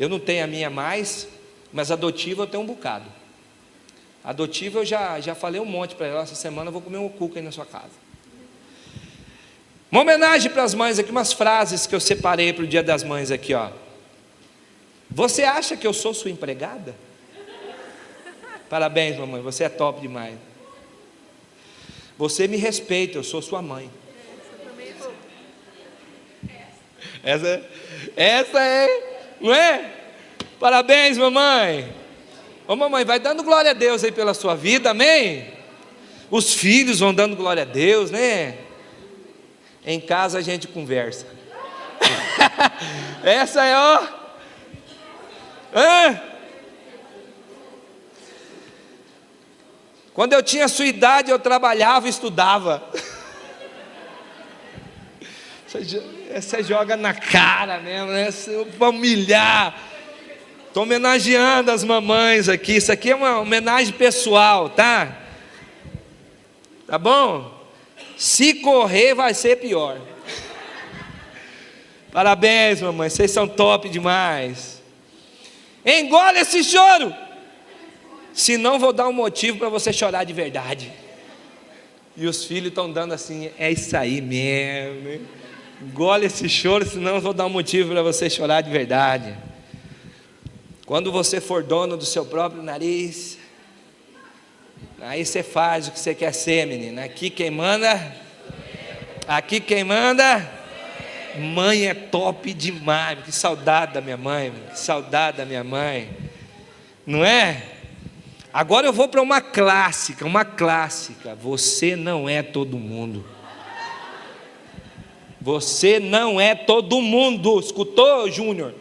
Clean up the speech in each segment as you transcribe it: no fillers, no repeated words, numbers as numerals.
Eu não tenho a minha mais, mas adotiva eu tenho um bocado. Adotiva eu já falei um monte para ela. Essa semana eu vou comer um cuca aí na sua casa. Uma homenagem para as mães aqui, umas frases que eu separei para o Dia das Mães aqui, ó. Você acha que eu sou sua empregada? Parabéns, mamãe, você é top demais. Você me respeita, eu sou sua mãe. Essa é, não é? Parabéns, mamãe. Ô mamãe, vai dando glória a Deus aí pela sua vida, amém? Os filhos vão dando glória a Deus, né? Em casa a gente conversa. Essa é, ó. Quando eu tinha a sua idade, eu trabalhava e estudava. Você joga na cara mesmo, né? Para humilhar. Estou homenageando as mamães aqui. Isso aqui é uma homenagem pessoal, tá? Tá bom? Se correr vai ser pior. Parabéns, mamãe, vocês são top demais. Engole esse choro, senão vou dar um motivo para você chorar de verdade. E os filhos estão dando assim, é isso aí mesmo, hein? Engole esse choro, senão vou dar um motivo para você chorar de verdade. Quando você for dono do seu próprio nariz, aí você faz o que você quer ser, menina. Aqui quem manda, mãe é top demais. Que saudade da minha mãe, que saudade da minha mãe, não é? Agora eu vou para uma clássica. Você não é todo mundo. Você não é todo mundo. Escutou, Júnior?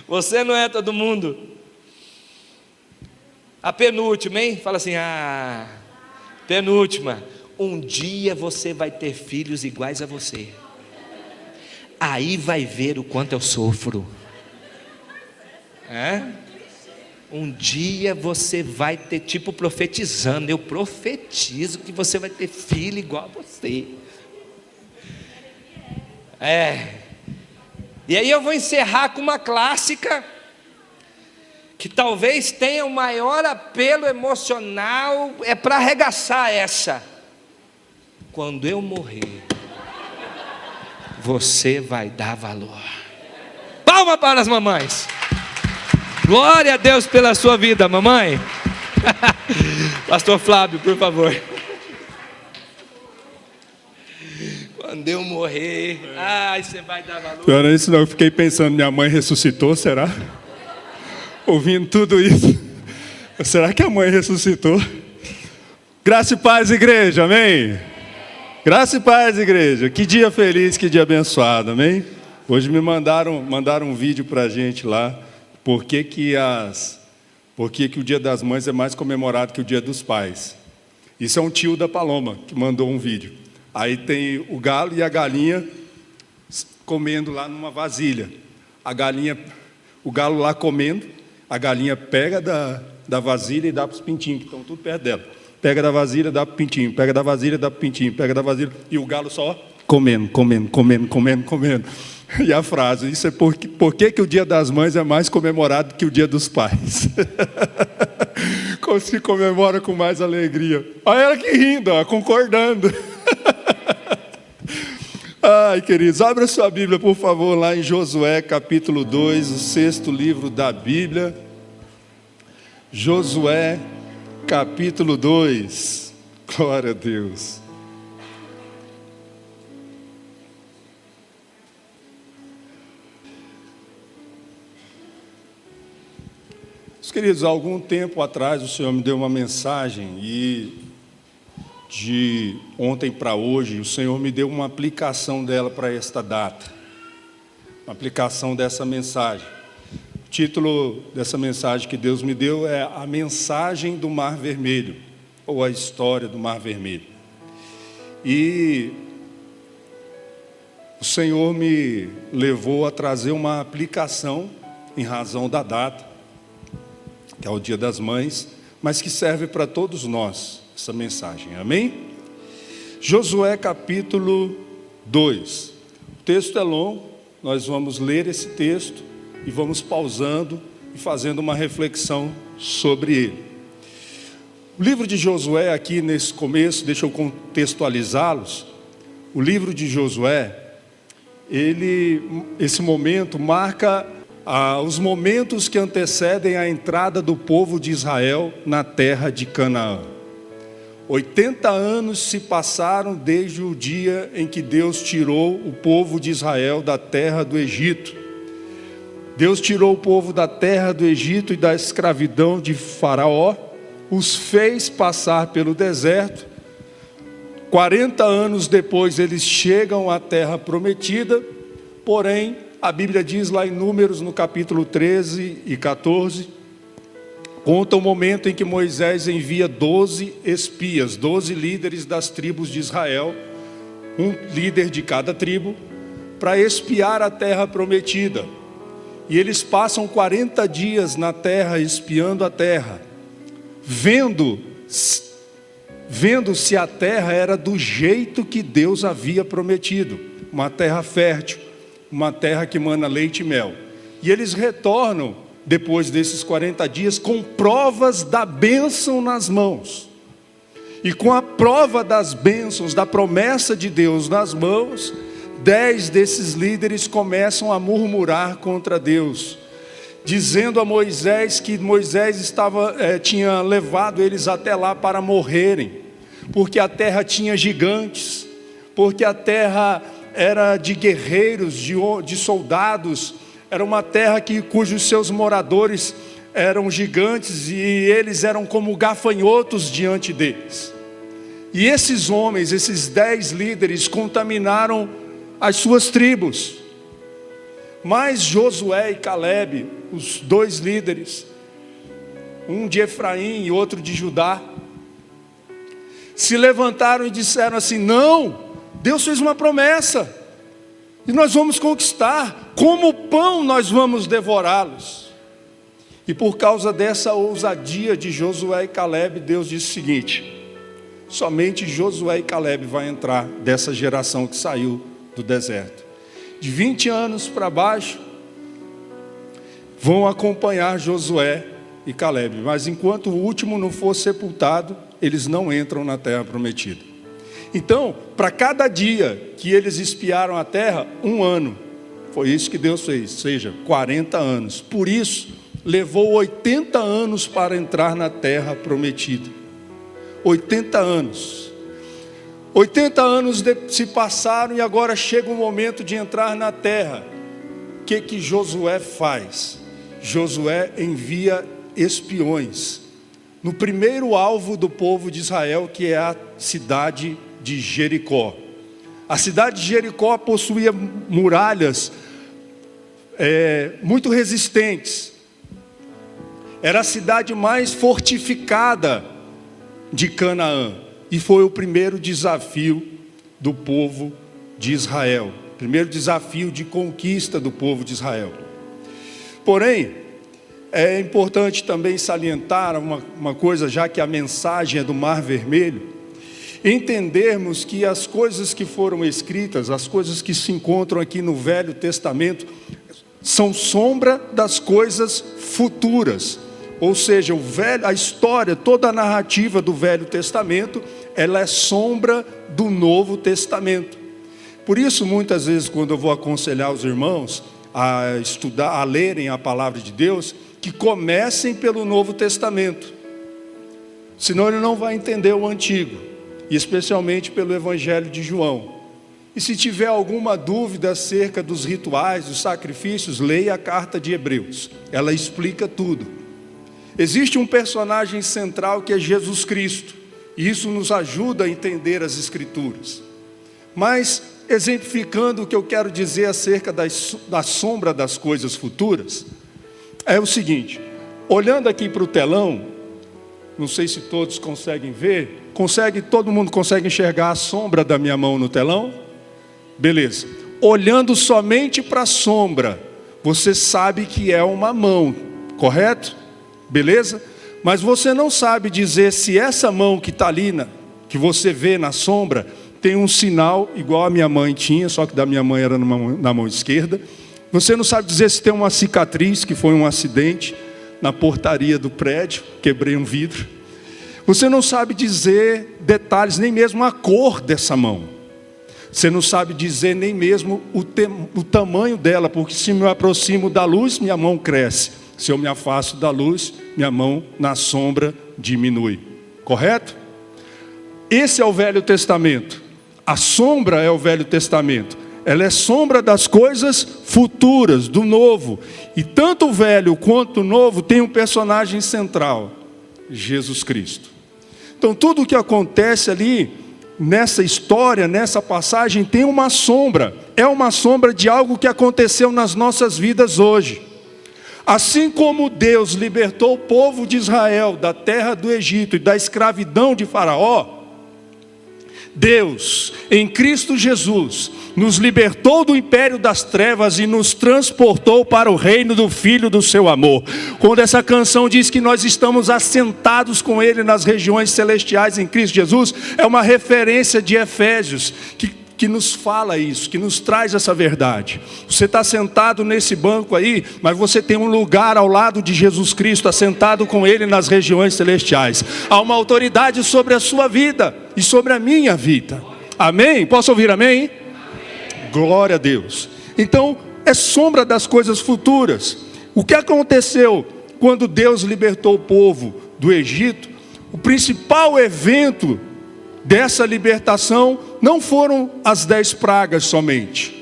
Você não é todo mundo. A penúltima, hein? Fala assim, penúltima. Um dia você vai ter filhos iguais a você. Aí vai ver o quanto eu sofro. Um dia você vai ter, tipo profetizando, eu profetizo que você vai ter filho igual a você. E aí eu vou encerrar com uma clássica, que talvez tenha o maior apelo emocional, é para arregaçar essa. Quando eu morrer, você vai dar valor. Palma para as mamães. Glória a Deus pela sua vida, mamãe. Pastor Flávio, por favor. Quando eu morrer, você vai dar valor. Não era isso não, eu fiquei pensando, minha mãe ressuscitou, será? Ouvindo tudo isso, será que a mãe ressuscitou? Graça e paz, igreja, amém? Graça e paz, igreja. Que dia feliz, que dia abençoado, amém? Hoje me mandaram um vídeo pra gente lá. Por que o Dia das Mães é mais comemorado que o Dia dos Pais? Isso é um tio da Paloma que mandou um vídeo. Aí tem o galo e a galinha comendo lá numa vasilha. O galo lá comendo, a galinha pega da vasilha e dá para os pintinhos, que estão tudo perto dela. Pega da vasilha, dá para o pintinho, pega da vasilha, dá para o pintinho, pega da vasilha, e o galo só comendo. E a frase, isso é por que o Dia das Mães é mais comemorado que o Dia dos Pais? Como se comemora com mais alegria. Olha ela que rindo, concordando. Ai, queridos, abra sua Bíblia, por favor, lá em Josué, capítulo 2, o 6º livro da Bíblia. Josué, capítulo 2. Glória a Deus. Meus queridos, há algum tempo atrás o Senhor me deu uma mensagem e de ontem para hoje o Senhor me deu uma aplicação dela para esta data. Uma aplicação dessa mensagem. O título dessa mensagem que Deus me deu é A Mensagem do Mar Vermelho, ou a História do Mar Vermelho. E o Senhor me levou a trazer uma aplicação em razão da data, que é o Dia das Mães, mas que serve para todos nós, essa mensagem, amém? Josué capítulo 2, o texto é longo, nós vamos ler esse texto e vamos pausando e fazendo uma reflexão sobre ele. O livro de Josué, aqui nesse começo, deixa eu contextualizá-los. O livro de Josué, esse momento marca os momentos que antecedem a entrada do povo de Israel na terra de Canaã. 80 anos se passaram desde o dia em que Deus tirou o povo de Israel da terra do Egito. Deus tirou o povo da terra do Egito e da escravidão de Faraó, os fez passar pelo deserto. 40 anos depois eles chegam à terra prometida, porém, a Bíblia diz lá em Números, no capítulo 13 e 14, conta o momento em que Moisés envia 12 espias, 12 líderes das tribos de Israel, um líder de cada tribo, para espiar a terra prometida. E eles passam 40 dias na terra, espiando a terra, vendo se a terra era do jeito que Deus havia prometido, uma terra fértil, uma terra que mana leite e mel. E eles retornam, depois desses 40 dias, com provas da bênção nas mãos. E com a prova das bênçãos, da promessa de Deus nas mãos, 10 desses líderes começam a murmurar contra Deus, dizendo a Moisés que Moisés tinha levado eles até lá para morrerem, porque a terra tinha gigantes, porque a terra era de guerreiros, de soldados, era uma terra cujos seus moradores eram gigantes e eles eram como gafanhotos diante deles. E esses homens, esses 10 líderes, contaminaram as suas tribos. Mas Josué e Calebe, os 2 líderes, um de Efraim e outro de Judá, se levantaram e disseram assim: não, Deus fez uma promessa, e nós vamos conquistar, como pão nós vamos devorá-los. E por causa dessa ousadia de Josué e Calebe, Deus disse o seguinte: somente Josué e Calebe vai entrar dessa geração que saiu do deserto. De 20 anos para baixo, vão acompanhar Josué e Calebe, mas enquanto o último não for sepultado, eles não entram na terra prometida. Então, para cada dia que eles espiaram a terra, 1 ano. Foi isso que Deus fez, ou seja, 40 anos. Por isso, levou 80 anos para entrar na terra prometida. 80 anos. 80 anos se passaram e agora chega o momento de entrar na terra. O que Josué faz? Josué envia espiões no primeiro alvo do povo de Israel, que é a cidade de Jericó. A cidade de Jericó possuía muralhas muito resistentes. Era a cidade mais fortificada de Canaã. E foi o primeiro desafio do povo de Israel. Primeiro desafio de conquista do povo de Israel. Porém, é importante também salientar uma coisa, já que a mensagem é do Mar Vermelho, entendermos que as coisas que foram escritas, as coisas que se encontram aqui no Velho Testamento, são sombra das coisas futuras. Ou seja, a história, toda a narrativa do Velho Testamento, ela é sombra do Novo Testamento. Por isso, muitas vezes, quando eu vou aconselhar os irmãos a estudar, a lerem a palavra de Deus, que comecem pelo Novo Testamento. Senão ele não vai entender o Antigo, e especialmente pelo Evangelho de João. E se tiver alguma dúvida acerca dos rituais, dos sacrifícios, leia a carta de Hebreus. Ela explica tudo. Existe um personagem central que é Jesus Cristo, e isso nos ajuda a entender as Escrituras. Mas, exemplificando o que eu quero dizer acerca da sombra das coisas futuras, é o seguinte: olhando aqui para o telão, não sei se todos conseguem ver, todo mundo consegue enxergar a sombra da minha mão no telão? Beleza. Olhando somente para a sombra, você sabe que é uma mão, correto? Beleza? Mas você não sabe dizer se essa mão que está ali, que você vê na sombra, tem um sinal igual a minha mãe tinha, só que da minha mãe era na mão esquerda. Você não sabe dizer se tem uma cicatriz, que foi um acidente na portaria do prédio, quebrei um vidro. Você não sabe dizer detalhes, nem mesmo a cor dessa mão. Você não sabe dizer nem mesmo o tamanho dela, porque se me aproximo da luz, minha mão cresce. Se eu me afasto da luz, minha mão na sombra diminui. Correto? Esse é o Velho Testamento. A sombra é o Velho Testamento. Ela é sombra das coisas futuras, do novo. E tanto o velho quanto o novo tem um personagem central, Jesus Cristo. Então tudo o que acontece ali, nessa história, nessa passagem, tem uma sombra. É uma sombra de algo que aconteceu nas nossas vidas hoje. Assim como Deus libertou o povo de Israel da terra do Egito e da escravidão de Faraó, Deus, em Cristo Jesus, nos libertou do império das trevas e nos transportou para o reino do Filho do seu amor. Quando essa canção diz que nós estamos assentados com Ele nas regiões celestiais em Cristo Jesus, é uma referência de Efésios, que nos fala isso, que nos traz essa verdade. Você está sentado nesse banco aí, mas você tem um lugar ao lado de Jesus Cristo, assentado com Ele nas regiões celestiais. Há uma autoridade sobre a sua vida e sobre a minha vida. Amém? Posso ouvir amém? Amém. Glória a Deus. Então, é sombra das coisas futuras. O que aconteceu quando Deus libertou o povo do Egito? O principal evento dessa libertação não foram as 10 pragas somente,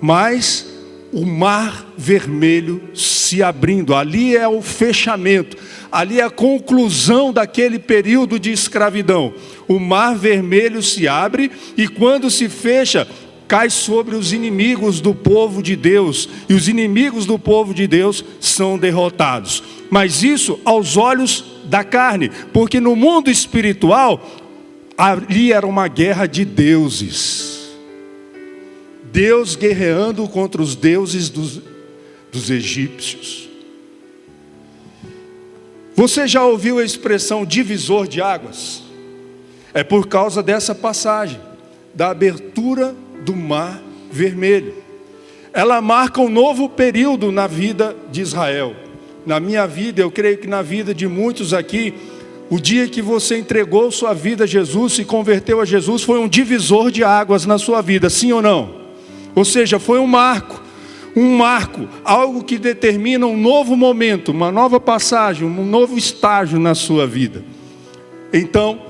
mas o mar vermelho se abrindo. Ali é o fechamento, ali é a conclusão daquele período de escravidão. O mar vermelho se abre e quando se fecha, cai sobre os inimigos do povo de Deus, e os inimigos do povo de Deus são derrotados. Mas isso aos olhos da carne, porque no mundo espiritual, ali era uma guerra de deuses. Deus guerreando contra os deuses dos egípcios. Você já ouviu a expressão divisor de águas? É por causa dessa passagem, da abertura do Mar Vermelho. Ela marca um novo período na vida de Israel. Na minha vida, eu creio que na vida de muitos aqui, o dia que você entregou sua vida a Jesus, se converteu a Jesus, foi um divisor de águas na sua vida, sim ou não? Ou seja, foi um marco, algo que determina um novo momento, uma nova passagem, um novo estágio na sua vida. Então,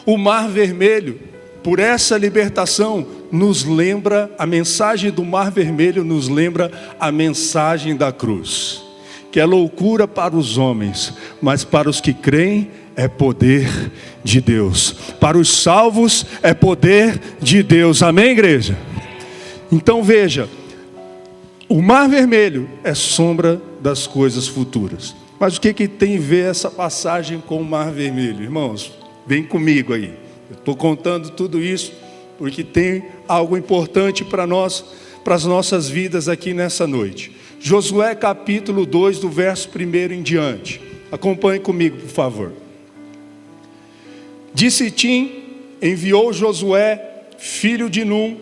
o Mar Vermelho, por essa libertação, nos lembra, a mensagem do Mar Vermelho nos lembra a mensagem da cruz, que é loucura para os homens, mas para os que creem é poder de Deus. Para os salvos é poder de Deus. Amém, igreja? Então veja, o Mar Vermelho é sombra das coisas futuras. Mas o que tem a ver essa passagem com o Mar Vermelho? Irmãos, vem comigo aí. Eu estou contando tudo isso porque tem algo importante para nós, para as nossas vidas aqui nessa noite. Josué capítulo 2, do verso 1 em diante. Acompanhe comigo, por favor. De Sitim enviou Josué, filho de Num,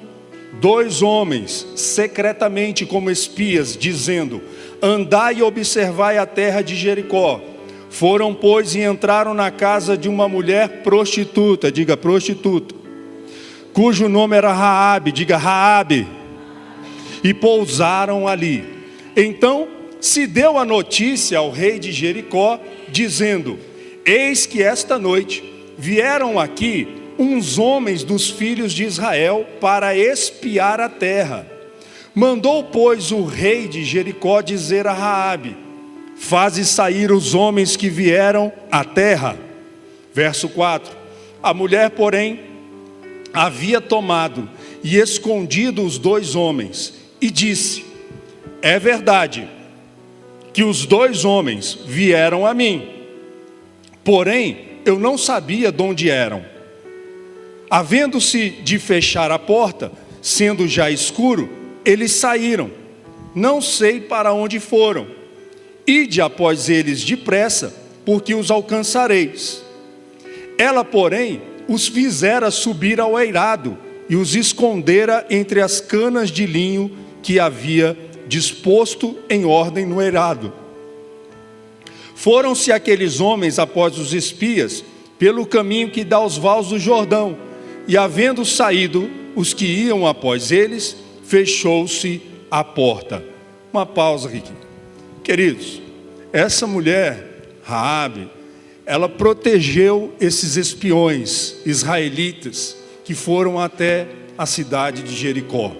2 homens, secretamente como espias, dizendo: andai e observai a terra de Jericó. Foram, pois, e entraram na casa de uma mulher prostituta, diga prostituta, cujo nome era Raabe, diga Raabe, e pousaram ali. Então se deu a notícia ao rei de Jericó, dizendo: eis que esta noite vieram aqui uns homens dos filhos de Israel para espiar a terra. Mandou, pois, o rei de Jericó dizer a Raabe: faze sair os homens que vieram à terra. Verso 4. A mulher, porém, havia tomado e escondido os 2 homens, e disse: é verdade que os 2 homens vieram a mim, porém eu não sabia de onde eram. Havendo-se de fechar a porta, sendo já escuro, eles saíram, não sei para onde foram. Ide após eles depressa, porque os alcançareis. Ela, porém, os fizera subir ao eirado e os escondera entre as canas de linho que havia disposto em ordem no eirado. Foram-se aqueles homens após os espias pelo caminho que dá aos vales do Jordão, e havendo saído os que iam após eles, fechou-se a porta. Uma pausa aqui. Queridos, essa mulher, Raabe, ela protegeu esses espiões israelitas que foram até a cidade de Jericó.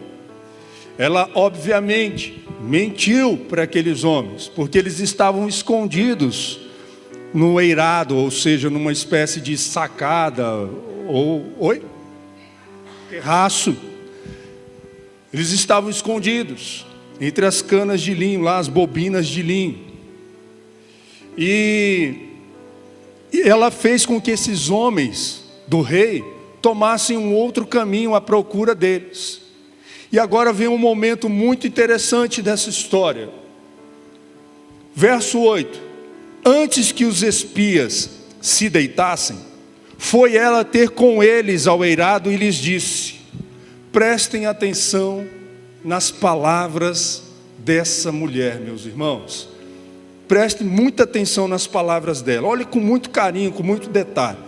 Ela, obviamente, mentiu para aqueles homens, porque eles estavam escondidos no eirado, ou seja, numa espécie de sacada, terraço. Eles estavam escondidos entre as canas de linho, lá as bobinas de linho. E ela fez com que esses homens do rei tomassem um outro caminho à procura deles. E agora vem um momento muito interessante dessa história. Verso 8: antes que os espias se deitassem, foi ela ter com eles ao eirado e lhes disse: prestem atenção nas palavras dessa mulher, meus irmãos. Prestem muita atenção nas palavras dela. Olhe com muito carinho, com muito detalhe.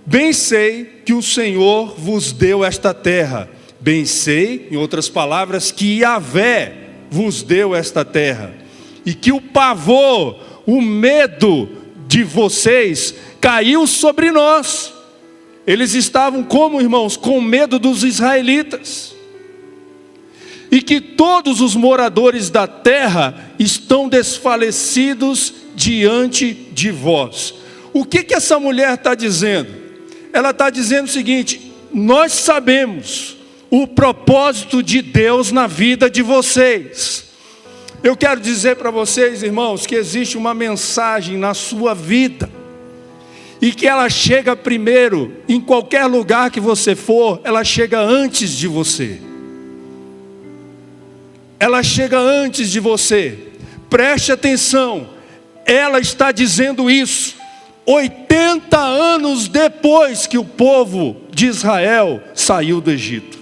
Bem sei que o Senhor vos deu esta terra. Bem sei, em outras palavras, que Yahvé vos deu esta terra. E que o pavor, o medo de vocês caiu sobre nós. Eles estavam como, irmãos? Com medo dos israelitas. E que todos os moradores da terra estão desfalecidos diante de vós. O que essa mulher está dizendo? Ela está dizendo o seguinte: nós sabemos o propósito de Deus na vida de vocês. Eu quero dizer para vocês, irmãos, que existe uma mensagem na sua vida, e que ela chega primeiro, em qualquer lugar que você for, ela chega antes de você. Ela chega antes de você. Preste atenção, ela está dizendo isso 80 anos depois que o povo de Israel saiu do Egito.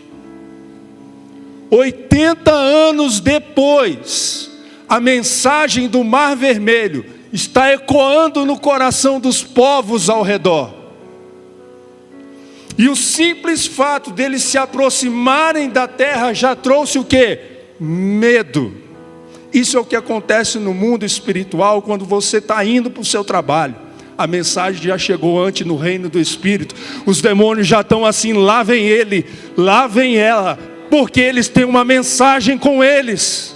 80 anos depois, a mensagem do Mar Vermelho está ecoando no coração dos povos ao redor. E o simples fato deles se aproximarem da terra já trouxe o quê? Medo. Isso é o que acontece no mundo espiritual quando você está indo para o seu trabalho. A mensagem já chegou antes no reino do Espírito. Os demônios já estão assim: lá vem ele, lá vem ela, porque eles têm uma mensagem com eles.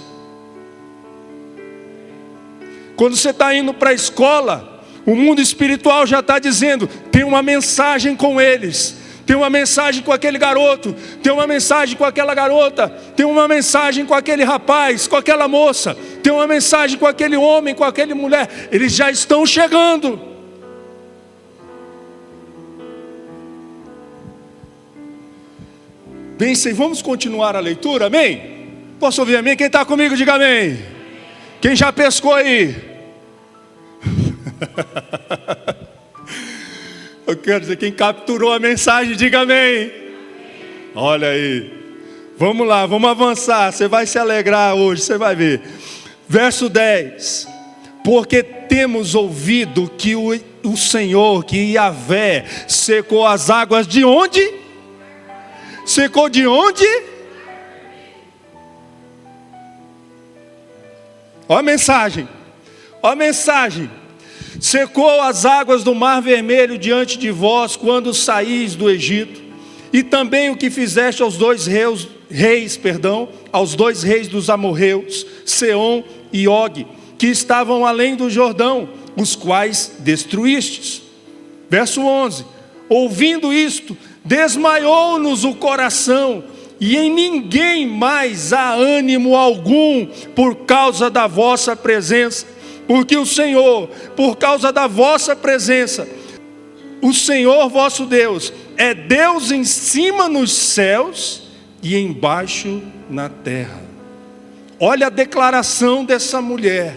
Quando você está indo para a escola, o mundo espiritual já está dizendo: tem uma mensagem com eles. Tem uma mensagem com aquele garoto, tem uma mensagem com aquela garota, tem uma mensagem com aquele rapaz, com aquela moça, tem uma mensagem com aquele homem, com aquela mulher. Eles já estão chegando. Bem, vamos continuar a leitura, amém? Posso ouvir amém? Quem está comigo, diga amém. Quem já pescou aí? Eu quero dizer, quem capturou a mensagem, diga amém. Olha aí. Vamos lá, vamos avançar. Você vai se alegrar hoje, você vai ver. Verso 10. Porque temos ouvido que o Senhor, que Yahvé, secou as águas de onde? Secou de onde? Olha a mensagem. Olha a mensagem. Secou as águas do Mar Vermelho diante de vós quando saís do Egito, e também o que fizeste aos dois reis dos amorreus, Seom e Og, que estavam além do Jordão, os quais destruístes. Verso 11. Ouvindo isto, desmaiou-nos o coração, e em ninguém mais há ânimo algum por causa da vossa presença. Porque o Senhor, por causa da vossa presença, o Senhor vosso Deus é Deus em cima nos céus e embaixo na terra. Olha a declaração dessa mulher: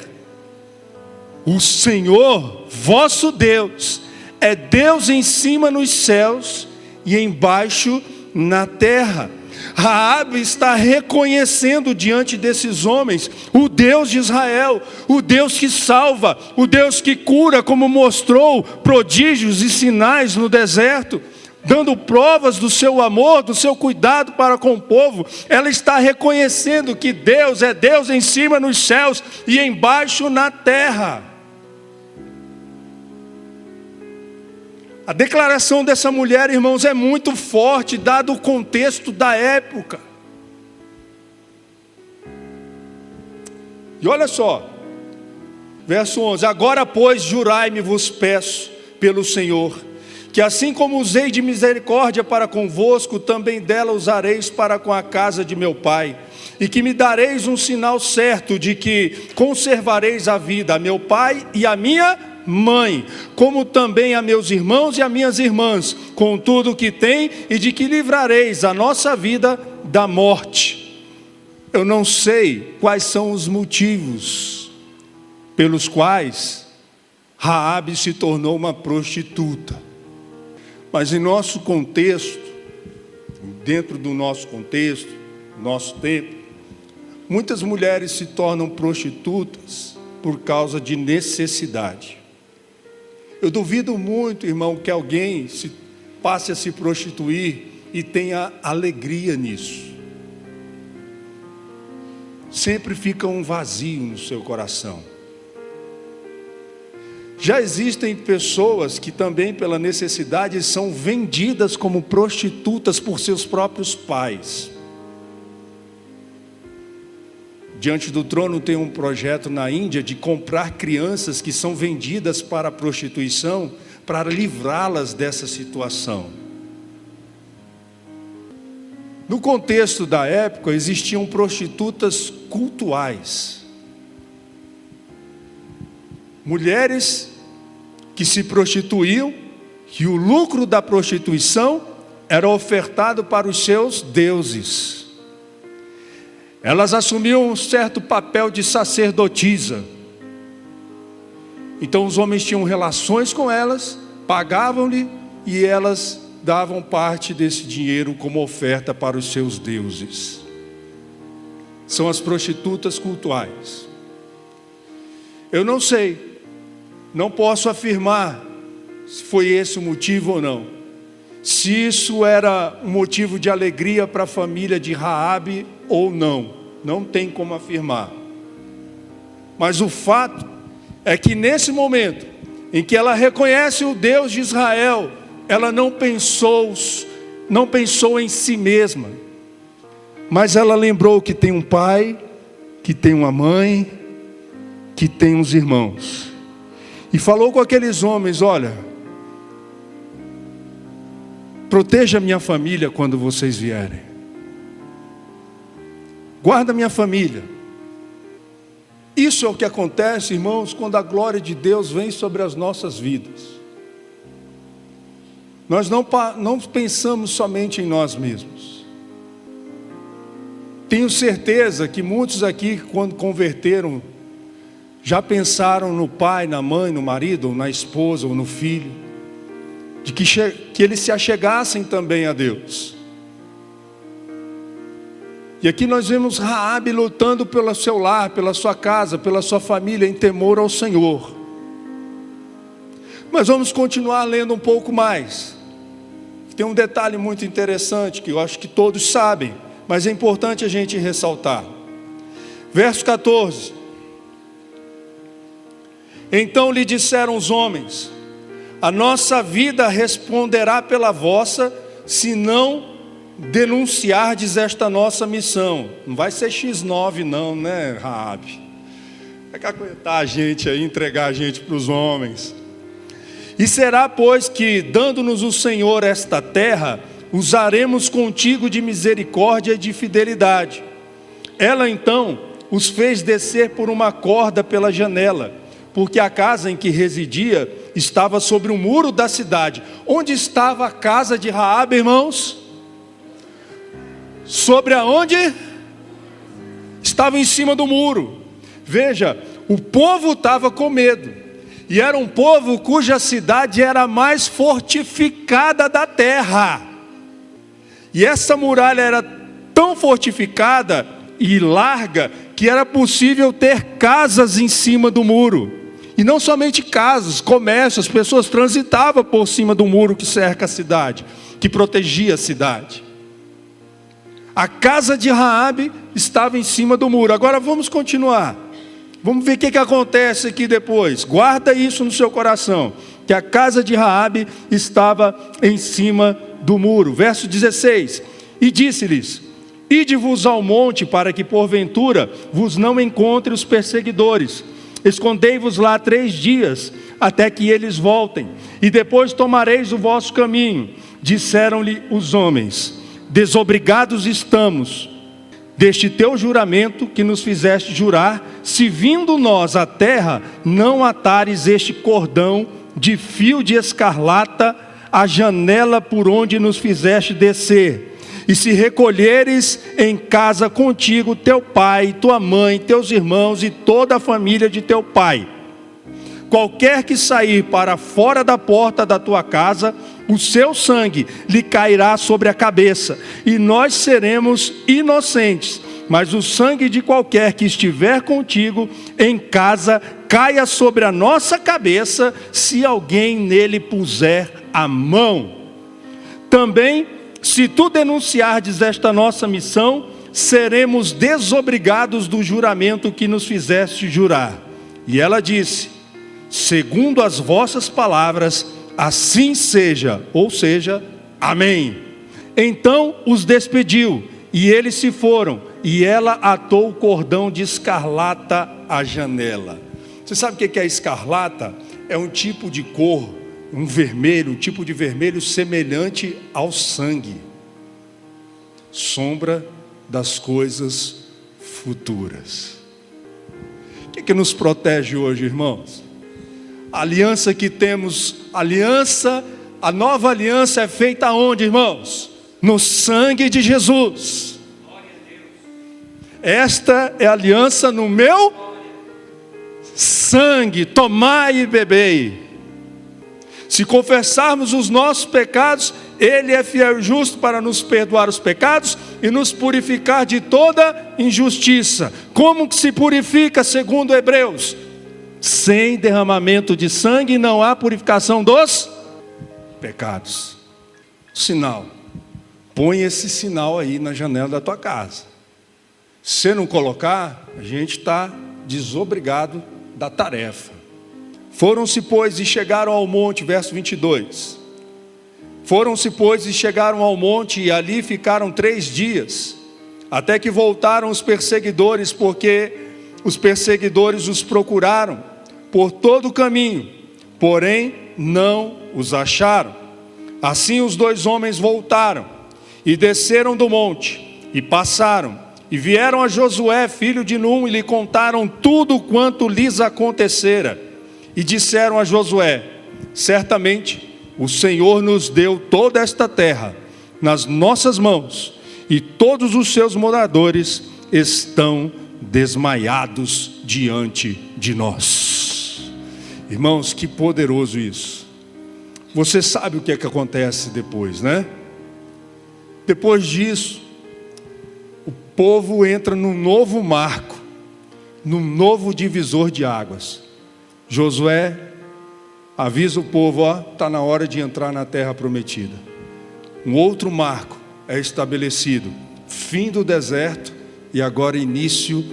o Senhor vosso Deus é Deus em cima nos céus e embaixo na terra. Raabe está reconhecendo diante desses homens o Deus de Israel, o Deus que salva, o Deus que cura, como mostrou prodígios e sinais no deserto, dando provas do seu amor, do seu cuidado para com o povo. Ela está reconhecendo que Deus é Deus em cima nos céus e embaixo na terra. A declaração dessa mulher, irmãos, é muito forte, dado o contexto da época. E olha só, verso 11: agora, pois, jurai-me, vos peço, pelo Senhor, que assim como usei de misericórdia para convosco, também dela usareis para com a casa de meu pai, e que me dareis um sinal certo de que conservareis a vida a meu pai e a minha mãe, como também a meus irmãos e a minhas irmãs, com tudo o que tem, e de que livrareis a nossa vida da morte. Eu não sei quais são os motivos pelos quais Raabe se tornou uma prostituta, mas em nosso contexto, dentro do nosso contexto, nosso tempo, muitas mulheres se tornam prostitutas por causa de necessidade. Eu duvido muito, irmão, que alguém passe a se prostituir e tenha alegria nisso. Sempre fica um vazio no seu coração. Já existem pessoas que também, pela necessidade, são vendidas como prostitutas por seus próprios pais. Diante do Trono tem um projeto na Índia de comprar crianças que são vendidas para a prostituição, para livrá-las dessa situação. No contexto da época, existiam prostitutas cultuais. Mulheres que se prostituíam, e o lucro da prostituição era ofertado para os seus deuses. Elas assumiam um certo papel de sacerdotisa. Então os homens tinham relações com elas, pagavam-lhe, e elas davam parte desse dinheiro como oferta para os seus deuses. São as prostitutas cultuais. Eu não sei, não posso afirmar se foi esse o motivo ou não. Se isso era um motivo de alegria para a família de Raabe ou não, não tem como afirmar. Mas o fato é que nesse momento em que ela reconhece o Deus de Israel, ela não pensou em si mesma, mas ela lembrou que tem um pai, que tem uma mãe, que tem uns irmãos, e falou com aqueles homens: olha, proteja minha família quando vocês vierem. Guarda minha família. Isso é o que acontece, irmãos, quando a glória de Deus vem sobre as nossas vidas. Nós não pensamos somente em nós mesmos. Tenho certeza que muitos aqui, quando converteram, já pensaram no pai, na mãe, no marido, ou na esposa, ou no filho, de que eles se achegassem também a Deus. E aqui nós vemos Raabe lutando pelo seu lar, pela sua casa, pela sua família, em temor ao Senhor. Mas vamos continuar lendo um pouco mais. Tem um detalhe muito interessante, que eu acho que todos sabem, mas é importante a gente ressaltar. Verso 14. Então lhe disseram os homens: a nossa vida responderá pela vossa, se não denunciardes esta nossa missão. Não vai ser X9 não, né, Raabe? Vai caguetar a gente aí, entregar a gente para os homens. E será, pois, que, dando-nos o Senhor esta terra, usaremos contigo de misericórdia e de fidelidade. Ela então os fez descer por uma corda pela janela, porque a casa em que residia estava sobre o muro da cidade. Onde estava a casa de Raabe, irmãos? Sobre aonde? Estava em cima do muro. Veja, o povo estava com medo. E era um povo cuja cidade era a mais fortificada da terra. E essa muralha era tão fortificada e larga que era possível ter casas em cima do muro. E não somente casas, comércios, as pessoas transitavam por cima do muro que cerca a cidade, que protegia a cidade. A casa de Raabe estava em cima do muro. Agora vamos continuar. Vamos ver o que acontece aqui depois. Guarda isso no seu coração, que a casa de Raabe estava em cima do muro. Verso 16. E disse-lhes: ide-vos ao monte, para que porventura vos não encontre os perseguidores. Escondei-vos lá 3 dias, até que eles voltem, e depois tomareis o vosso caminho. Disseram-lhe os homens: desobrigados estamos deste teu juramento que nos fizeste jurar, se vindo nós à terra, não atares este cordão de fio de escarlata à janela por onde nos fizeste descer. E se recolheres em casa contigo teu pai, tua mãe, teus irmãos e toda a família de teu pai. Qualquer que sair para fora da porta da tua casa, o seu sangue lhe cairá sobre a cabeça, e nós seremos inocentes. Mas o sangue de qualquer que estiver contigo em casa, caia sobre a nossa cabeça, se alguém nele puser a mão. Também, se tu denunciardes esta nossa missão, seremos desobrigados do juramento que nos fizeste jurar. E ela disse: segundo as vossas palavras, assim seja, ou seja, amém. Então os despediu, e eles se foram, e ela atou o cordão de escarlata à janela. Você sabe o que é escarlata? É um tipo de cor, um vermelho, um tipo de vermelho semelhante ao sangue, sombra das coisas futuras. O que nos protege hoje, irmãos? A aliança que temos, a nova aliança é feita onde, irmãos? No sangue de Jesus. Esta é a aliança no meu sangue, tomai e bebei. Se confessarmos os nossos pecados, Ele é fiel e justo para nos perdoar os pecados e nos purificar de toda injustiça. Como que se purifica segundo Hebreus? Sem derramamento de sangue não há purificação dos pecados. Sinal. Põe esse sinal aí na janela da tua casa. Se não colocar, a gente está desobrigado da tarefa. Foram-se, pois, e chegaram ao monte, verso 22. Foram-se, pois, e chegaram ao monte, e ali ficaram 3 dias, até que voltaram os perseguidores, porque os perseguidores os procuraram por todo o caminho, porém não os acharam. Assim os 2 homens voltaram, e desceram do monte, e passaram, e vieram a Josué, filho de Num, e lhe contaram tudo quanto lhes acontecera. E disseram a Josué: certamente o Senhor nos deu toda esta terra nas nossas mãos, e todos os seus moradores estão desmaiados diante de nós. Irmãos, que poderoso isso. Você sabe o que é que acontece depois, né? Depois disso, o povo entra num novo marco, num novo divisor de águas. Josué avisa o povo: ó, está na hora de entrar na terra prometida. Um outro marco é estabelecido: fim do deserto e agora início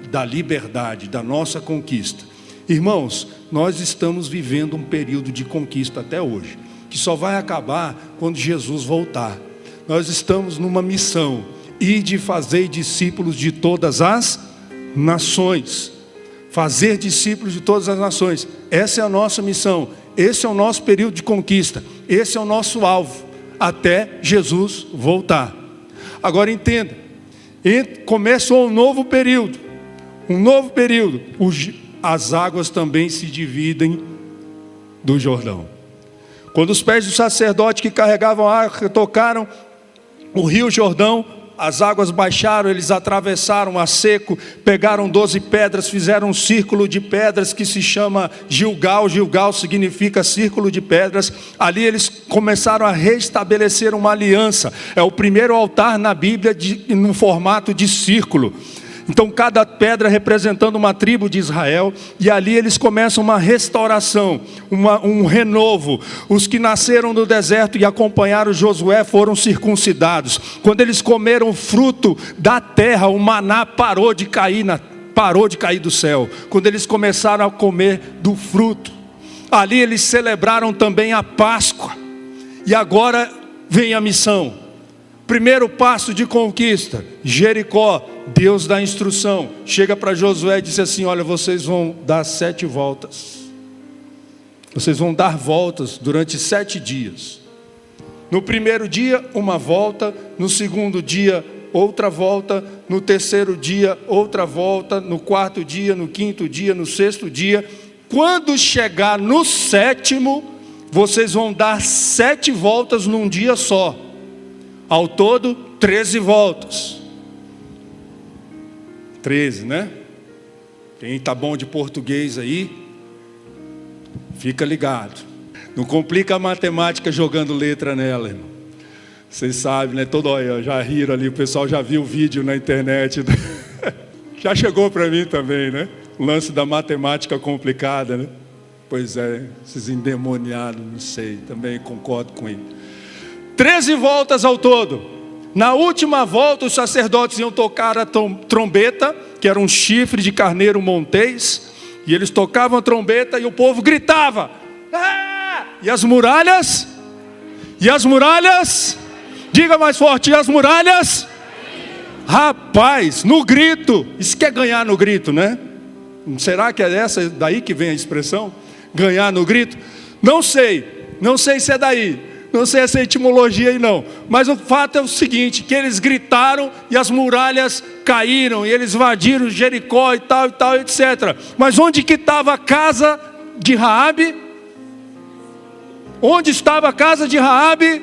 da liberdade, da nossa conquista. Irmãos, nós estamos vivendo um período de conquista até hoje, que só vai acabar quando Jesus voltar. Nós estamos numa missão: ide e fazei discípulos de todas as nações. Fazer discípulos de todas as nações. Essa é a nossa missão. Esse é o nosso período de conquista. Esse é o nosso alvo, até Jesus voltar. Agora entenda, começou um novo período. Um novo período. As águas também se dividem do Jordão. Quando os pés do sacerdote que carregavam a arca tocaram o rio Jordão, as águas baixaram, eles atravessaram a seco, pegaram 12 pedras, fizeram um círculo de pedras que se chama Gilgal. Gilgal significa círculo de pedras. Ali eles começaram a restabelecer uma aliança. É o primeiro altar na Bíblia no formato de círculo. Então cada pedra representando uma tribo de Israel, e ali eles começam uma restauração, um renovo. Os que nasceram no deserto e acompanharam Josué foram circuncidados. Quando eles comeram o fruto da terra, o maná parou de cair do céu. Quando eles começaram a comer do fruto, ali eles celebraram também a Páscoa. E agora vem a missão. Primeiro passo de conquista, Jericó. Deus dá instrução, chega para Josué e diz assim: olha, vocês vão dar 7 voltas. Vocês vão dar voltas durante 7 dias. No primeiro dia, uma volta. No segundo dia, outra volta. No terceiro dia, outra volta. No quarto dia, no quinto dia, no sexto dia. Quando chegar no 7º, vocês vão dar 7 voltas num dia só. Ao todo, 13 voltas. 13, né? Quem está bom de português aí, fica ligado. Não complica a matemática jogando letra nela, irmão. Vocês sabem, né? Já riram ali, o pessoal já viu o vídeo na internet. Já chegou para mim também, né? O lance da matemática complicada, né? Pois é, esses endemoniados, não sei, também concordo com ele. 13 voltas ao todo. Na última volta, os sacerdotes iam tocar a trombeta, que era um chifre de carneiro montês, e eles tocavam a trombeta e o povo gritava: ah! E as muralhas? Diga mais forte: e as muralhas? Rapaz, no grito. Isso quer ganhar no grito, né? Será que é essa daí que vem a expressão? Ganhar no grito? Não sei se é daí. Não sei essa etimologia aí não, mas o fato é o seguinte, que eles gritaram e as muralhas caíram, e eles invadiram Jericó e tal, etc. Mas onde que estava a casa de Raabe? Onde estava a casa de Raabe?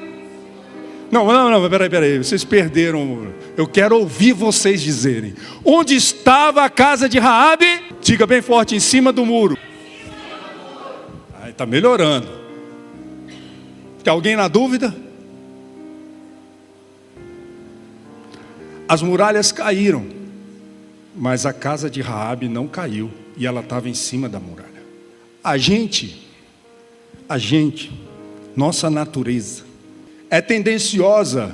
Não, peraí, vocês perderam, eu quero ouvir vocês dizerem. Onde estava a casa de Raabe? Diga bem forte: em cima do muro. Está melhorando. Tem alguém na dúvida? As muralhas caíram, mas a casa de Raabe não caiu, e ela estava em cima da muralha. A gente, nossa natureza, é tendenciosa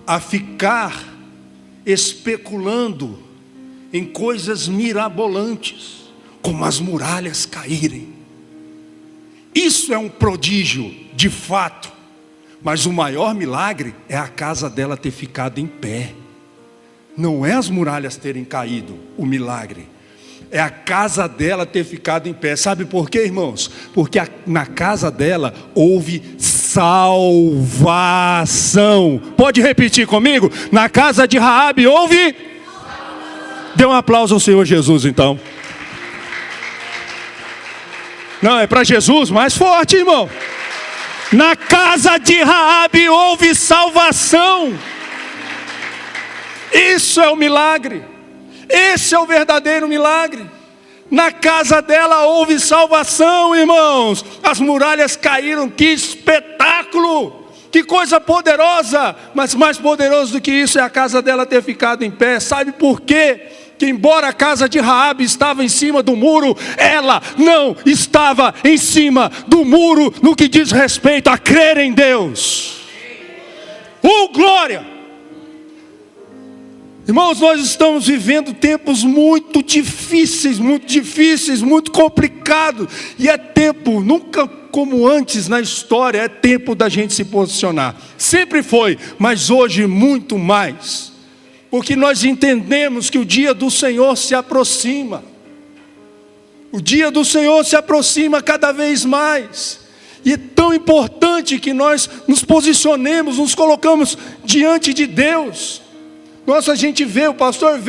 a ficar especulando em coisas mirabolantes, como as muralhas caírem. Isso é um prodígio, de fato, mas o maior milagre é a casa dela ter ficado em pé. Não é as muralhas terem caído, o milagre é a casa dela ter ficado em pé. Sabe por quê, irmãos? Porque na casa dela houve salvação. Pode repetir comigo? Na casa de Raabe houve salvação. Dê um aplauso ao Senhor Jesus então. Não, é para Jesus, mais forte, irmão. Na casa de Raabe houve salvação. Isso é o milagre. Esse é o verdadeiro milagre. Na casa dela houve salvação, irmãos. As muralhas caíram, que espetáculo, que coisa poderosa. Mas mais poderoso do que isso é a casa dela ter ficado em pé. Sabe por quê? Que embora a casa de Raabe estava em cima do muro, ela não estava em cima do muro no que diz respeito a crer em Deus. Glória! Irmãos, nós estamos vivendo tempos muito difíceis, muito complicados. E é tempo, nunca como antes na história, é tempo da gente se posicionar. Sempre foi, mas hoje muito mais. Porque nós entendemos que o dia do Senhor se aproxima. O dia do Senhor se aproxima cada vez mais. E é tão importante que nós nos posicionemos, nos colocamos diante de Deus. Nossa, a gente vê, o pastor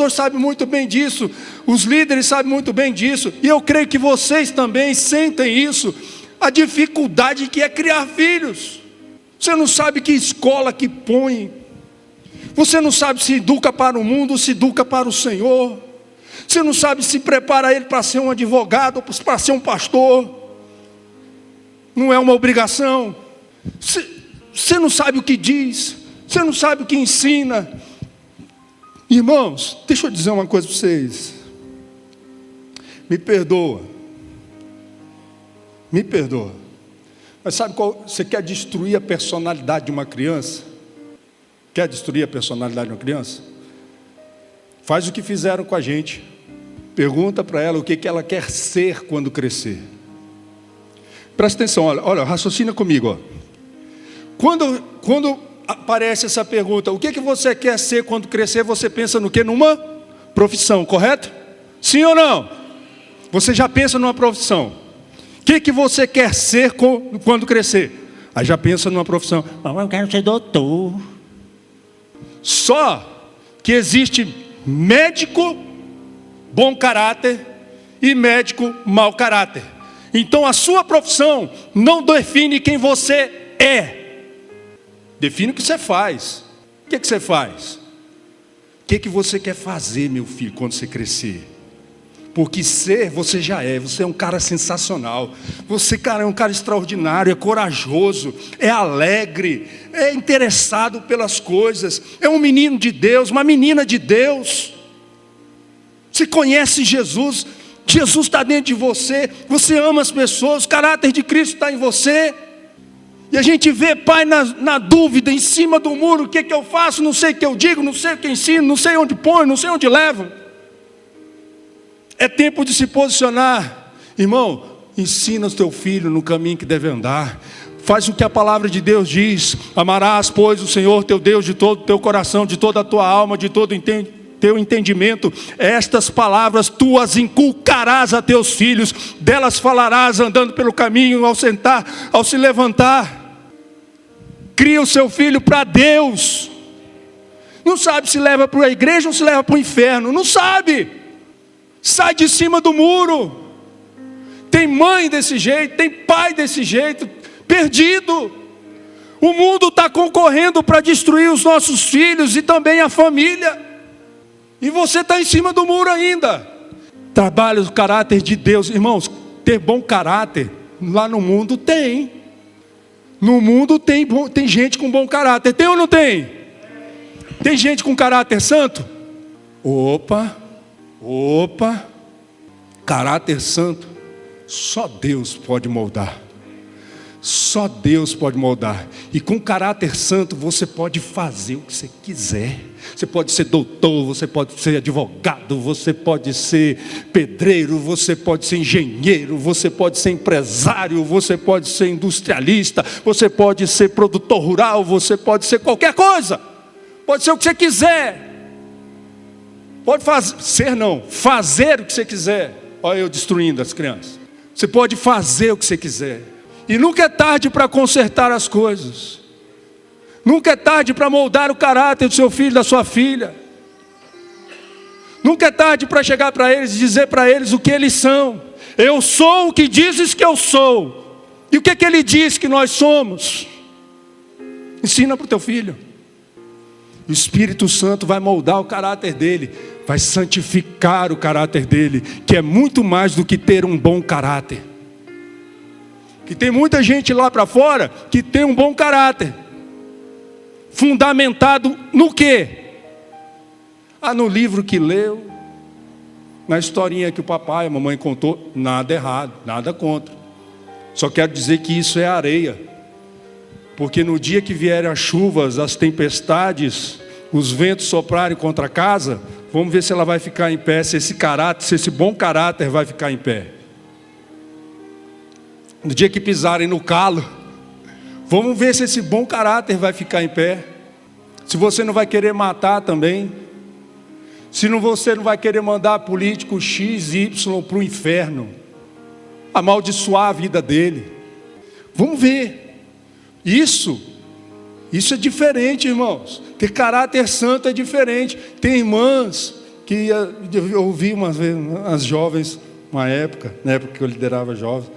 sabe muito bem disso. Os líderes sabem muito bem disso. E eu creio que vocês também sentem isso. A dificuldade que é criar filhos. Você não sabe que escola que põe. Você não sabe se educa para o mundo ou se educa para o Senhor. Você não sabe se prepara ele para ser um advogado ou para ser um pastor. Não é uma obrigação. Você não sabe o que diz. Você não sabe o que ensina. Irmãos, deixa eu dizer uma coisa para vocês. Me perdoa. Me perdoa. Mas sabe qual? Você quer destruir a personalidade de uma criança? Quer destruir a personalidade de uma criança? Faz o que fizeram com a gente. Pergunta para ela o que ela quer ser quando crescer. Presta atenção, olha, raciocina comigo. Ó. Quando aparece essa pergunta, o que você quer ser quando crescer, você pensa no quê? Numa profissão, correto? Sim ou não? Você já pensa numa profissão. O que você quer ser quando crescer? Aí já pensa numa profissão. Eu quero ser doutor. Só que existe médico bom caráter e médico mau caráter. Então a sua profissão não define quem você é. Define o que você faz. O que você faz? O que você quer fazer, meu filho, quando você crescer? Porque ser, você já é. Você é um cara sensacional. Você, cara, é um cara extraordinário, é corajoso, é alegre, é interessado pelas coisas. É um menino de Deus, uma menina de Deus. Você conhece Jesus. Jesus está dentro de você. Você ama as pessoas. O caráter de Cristo está em você. E a gente vê pai na dúvida, em cima do muro. O que eu faço? Não sei o que eu digo, não sei o que ensino, não sei onde ponho, não sei onde levo. É tempo de se posicionar. Irmão, ensina o teu filho no caminho que deve andar. Faz o que a palavra de Deus diz. Amarás, pois, o Senhor teu Deus de todo o teu coração, de toda a tua alma, de todo teu entendimento. Estas palavras tu as inculcarás a teus filhos. Delas falarás andando pelo caminho, ao sentar, ao se levantar. Cria o seu filho para Deus. Não sabe se leva para a igreja ou se leva para o inferno. Não sabe. Sai de cima do muro. Tem mãe desse jeito, tem pai desse jeito, perdido. O mundo está concorrendo para destruir os nossos filhos e também a família. E você está em cima do muro ainda. Trabalha o caráter de Deus. Irmãos, ter bom caráter, lá no mundo tem. No mundo tem gente com bom caráter. Tem ou não tem? Tem gente com caráter santo? Opa, caráter santo, só Deus pode moldar. Só Deus pode moldar. E com caráter santo você pode fazer o que você quiser. Você pode ser doutor, você pode ser advogado, você pode ser pedreiro, você pode ser engenheiro, você pode ser empresário, você pode ser industrialista, você pode ser produtor rural, você pode ser qualquer coisa. Pode ser o que você quiser. Pode fazer o que você quiser. Olha eu destruindo as crianças. Você pode fazer o que você quiser. E nunca é tarde para consertar as coisas. Nunca é tarde para moldar o caráter do seu filho, da sua filha. Nunca é tarde para chegar para eles e dizer para eles o que eles são. Eu sou o que dizes que eu sou. E o que ele diz que nós somos? Ensina para o teu filho. O Espírito Santo vai moldar o caráter dele, vai santificar o caráter dele, que é muito mais do que ter um bom caráter. Que tem muita gente lá para fora que tem um bom caráter, fundamentado no quê? No livro que leu, na historinha que o papai e a mamãe contou. Nada errado, nada contra. Só quero dizer que isso é areia. Porque no dia que vierem as chuvas, as tempestades, os ventos soprarem contra a casa, vamos ver se ela vai ficar em pé, se esse bom caráter vai ficar em pé. No dia que pisarem no calo, vamos ver se esse bom caráter vai ficar em pé. Se você não vai querer matar também. Se você não vai querer mandar político X, Y para o inferno, amaldiçoar a vida dele. Vamos ver. Isso é diferente, irmãos. Ter caráter santo é diferente. Tem irmãs que eu ouvi umas vezes, as jovens, na época que eu liderava jovens.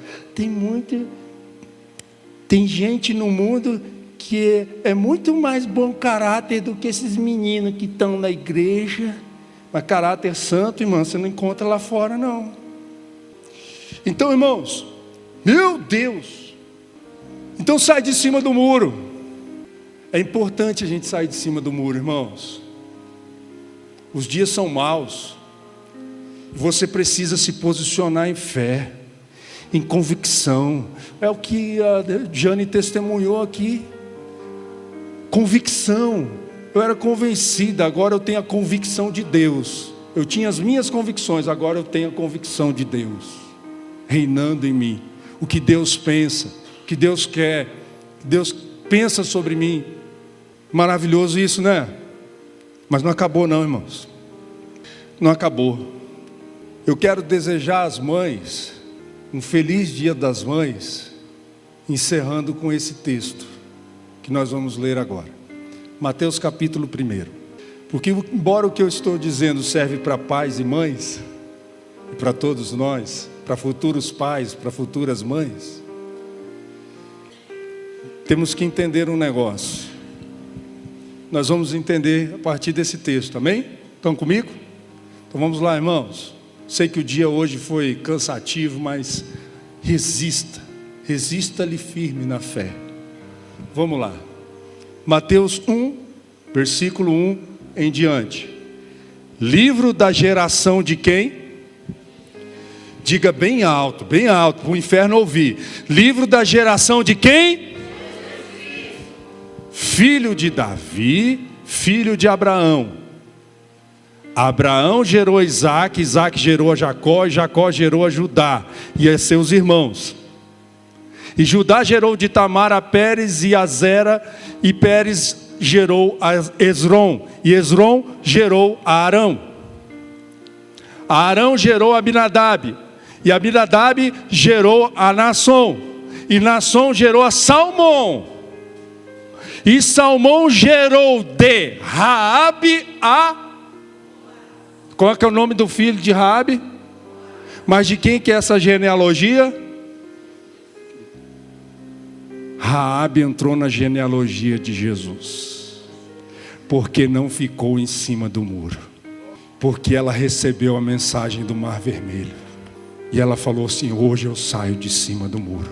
Tem gente no mundo que é muito mais bom caráter do que esses meninos que estão na igreja. Mas caráter santo, irmão, você não encontra lá fora, não. Então, irmãos, meu Deus, então sai de cima do muro. É importante a gente sair de cima do muro, irmãos. Os dias são maus. Você precisa se posicionar em fé, em convicção. É o que a Jane testemunhou aqui. Convicção. Eu era convencida, agora eu tenho a convicção de Deus. Eu tinha as minhas convicções, agora eu tenho a convicção de Deus reinando em mim. O que Deus pensa, o que Deus quer, o que Deus pensa sobre mim. Maravilhoso isso, né? Mas não acabou não, irmãos. Não acabou. Eu quero desejar às mães um feliz Dia das Mães, encerrando com esse texto que nós vamos ler agora. Mateus capítulo 1. Porque embora o que eu estou dizendo serve para pais e mães, e para todos nós, para futuros pais, para futuras mães, temos que entender um negócio. Nós vamos entender a partir desse texto, amém? Estão comigo? Então vamos lá, irmãos. Sei que o dia hoje foi cansativo, mas resista-lhe firme na fé. Vamos lá. Mateus 1, versículo 1 em diante. Livro da geração de quem? Diga bem alto, para o inferno ouvir. Livro da geração de quem? Filho de Davi, filho de Abraão. Abraão gerou Isaac, Isaac gerou a Jacó, e Jacó gerou a Judá e a seus irmãos. E Judá gerou de Tamar a Pérez e a Zera, e Pérez gerou a Esrom, e Esrom gerou a Arão. A Arão gerou a Abinadab, e Abinadab gerou a Nasson, e Nasson gerou a Salmão. E Salmão gerou de Raabe a... Qual é que é o nome do filho de Raabe? Mas de quem que é essa genealogia? Raabe entrou na genealogia de Jesus, porque não ficou em cima do muro, porque ela recebeu a mensagem do Mar Vermelho, e ela falou assim: hoje eu saio de cima do muro.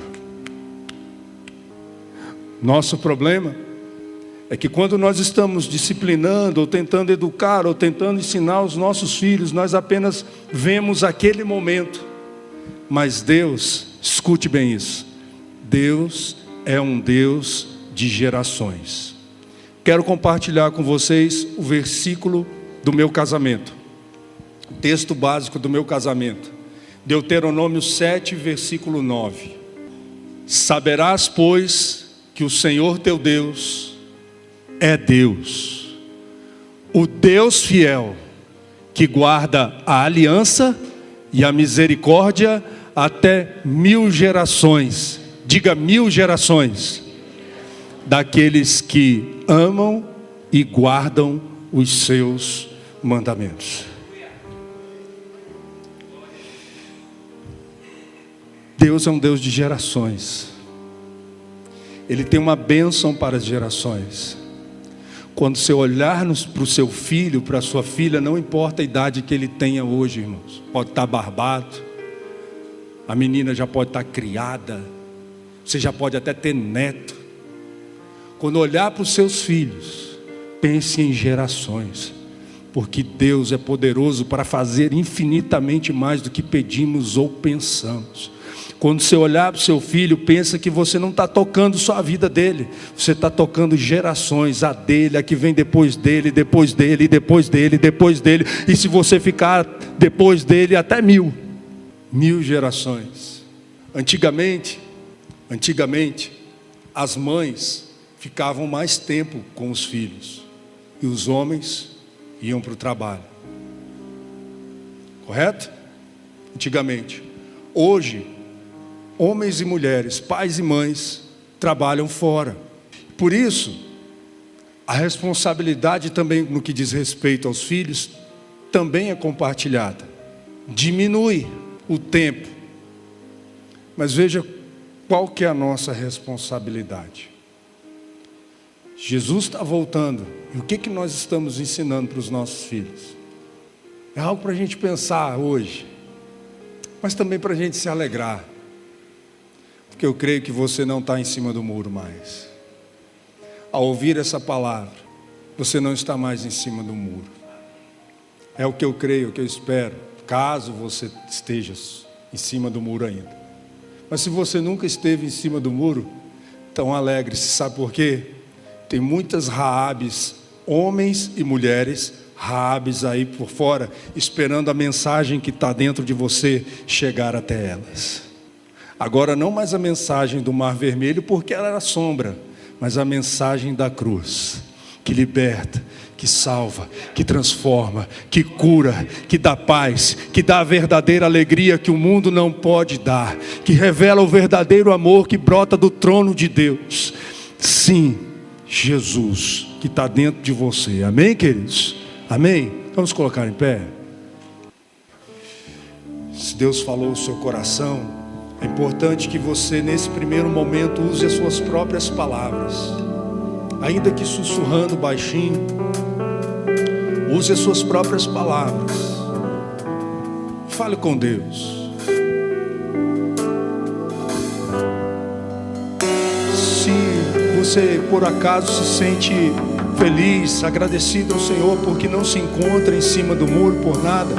Nosso problema é que quando nós estamos disciplinando, ou tentando educar, ou tentando ensinar os nossos filhos, nós apenas vemos aquele momento. Mas Deus, escute bem isso, Deus é um Deus de gerações. Quero compartilhar com vocês o versículo do meu casamento, o texto básico do meu casamento. Deuteronômio 7, versículo 9. Saberás, pois, que o Senhor teu Deus é Deus, o Deus fiel, que guarda a aliança e a misericórdia até 1000 gerações. Diga 1000 gerações. Daqueles que amam e guardam os seus mandamentos. Deus é um Deus de gerações. Ele tem uma bênção para as gerações. Quando você olhar para o seu filho, para a sua filha, não importa a idade que ele tenha hoje, irmãos. Pode estar barbado, a menina já pode estar criada, você já pode até ter neto. Quando olhar para os seus filhos, pense em gerações, porque Deus é poderoso para fazer infinitamente mais do que pedimos ou pensamos. Quando você olhar para o seu filho, pensa que você não está tocando só a vida dele, você está tocando gerações, a dele, a que vem depois dele, depois dele, depois dele, depois dele, e se você ficar depois dele, até 1000 gerações. Antigamente, as mães ficavam mais tempo com os filhos, e os homens iam para o trabalho. Correto? Antigamente. Hoje, homens e mulheres, pais e mães, trabalham fora. Por isso, a responsabilidade também no que diz respeito aos filhos, também é compartilhada. Diminui o tempo. Mas veja qual que é a nossa responsabilidade. Jesus está voltando. E o que nós estamos ensinando para os nossos filhos? É algo para a gente pensar hoje, mas também para a gente se alegrar. Porque eu creio que você não está em cima do muro mais. Ao ouvir essa palavra, você não está mais em cima do muro. É o que eu creio, o que eu espero, caso você esteja em cima do muro ainda. Mas se você nunca esteve em cima do muro, então alegre-se. Sabe por quê? Tem muitas Raabes, homens e mulheres Raabes aí por fora, esperando a mensagem que está dentro de você chegar até elas. Agora não mais a mensagem do Mar Vermelho, porque ela era sombra, mas a mensagem da cruz, que liberta, que salva, que transforma, que cura, que dá paz, que dá a verdadeira alegria que o mundo não pode dar, que revela o verdadeiro amor que brota do trono de Deus. Sim, Jesus, que está dentro de você. Amém, queridos? Amém? Vamos colocar em pé. Se Deus falou o seu coração, é importante que você nesse primeiro momento use as suas próprias palavras, ainda que sussurrando baixinho. Use as suas próprias palavras. Fale com Deus. Se você por acaso se sente feliz, agradecido ao Senhor porque não se encontra em cima do muro por nada,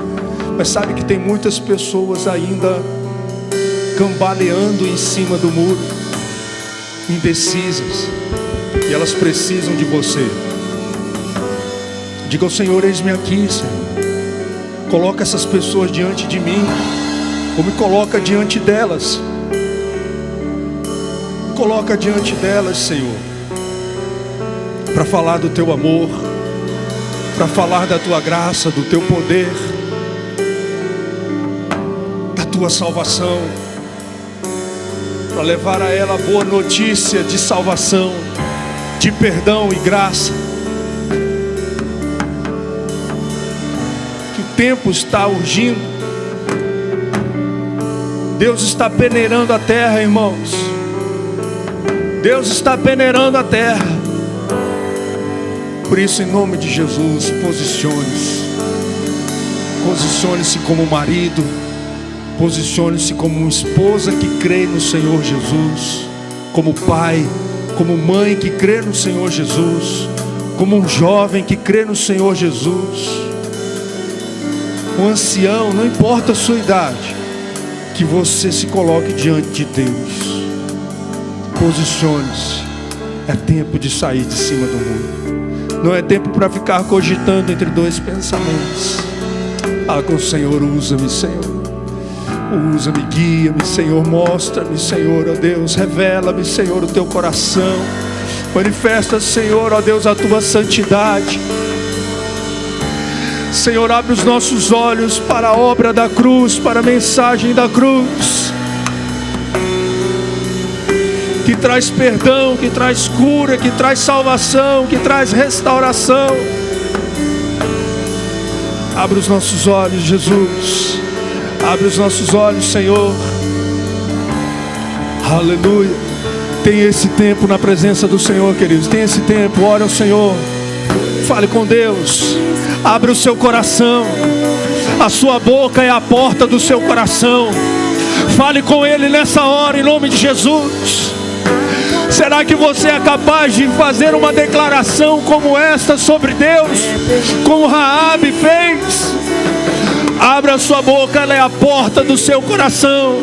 mas sabe que tem muitas pessoas ainda cambaleando em cima do muro, indecisas, e elas precisam de você. Diga ao Senhor: eis-me aqui, Senhor. Coloca essas pessoas diante de mim, ou me coloca diante delas. Me coloca diante delas, Senhor, para falar do teu amor, para falar da tua graça, do teu poder, da tua salvação, para levar a ela a boa notícia de salvação, de perdão e graça. Que o tempo está urgindo. Deus está peneirando a terra, irmãos. Deus está peneirando a terra. Por isso, em nome de Jesus, posicione-se. Posicione-se como marido. Posicione-se como uma esposa que crê no Senhor Jesus, como pai, como mãe que crê no Senhor Jesus, como um jovem que crê no Senhor Jesus, um ancião, não importa a sua idade, que você se coloque diante de Deus. Posicione-se. É tempo de sair de cima do muro. Não é tempo para ficar cogitando entre dois pensamentos. Fala com o Senhor: usa-me, Senhor. Usa-me, guia-me, Senhor, mostra-me, Senhor, ó Deus, revela-me, Senhor, o teu coração, manifesta, Senhor, ó Deus, a tua santidade. Senhor, abre os nossos olhos para a obra da cruz, para a mensagem da cruz, que traz perdão, que traz cura, que traz salvação, que traz restauração. Abre os nossos olhos, Jesus. Abre os nossos olhos, Senhor. Aleluia. Tem esse tempo na presença do Senhor, queridos. Tem esse tempo, ore ao Senhor. Fale com Deus. Abre o seu coração. A sua boca é a porta do seu coração. Fale com Ele nessa hora, em nome de Jesus. Será que você é capaz de fazer uma declaração como esta sobre Deus, como Raabe fez? Abra a sua boca, ela é a porta do seu coração.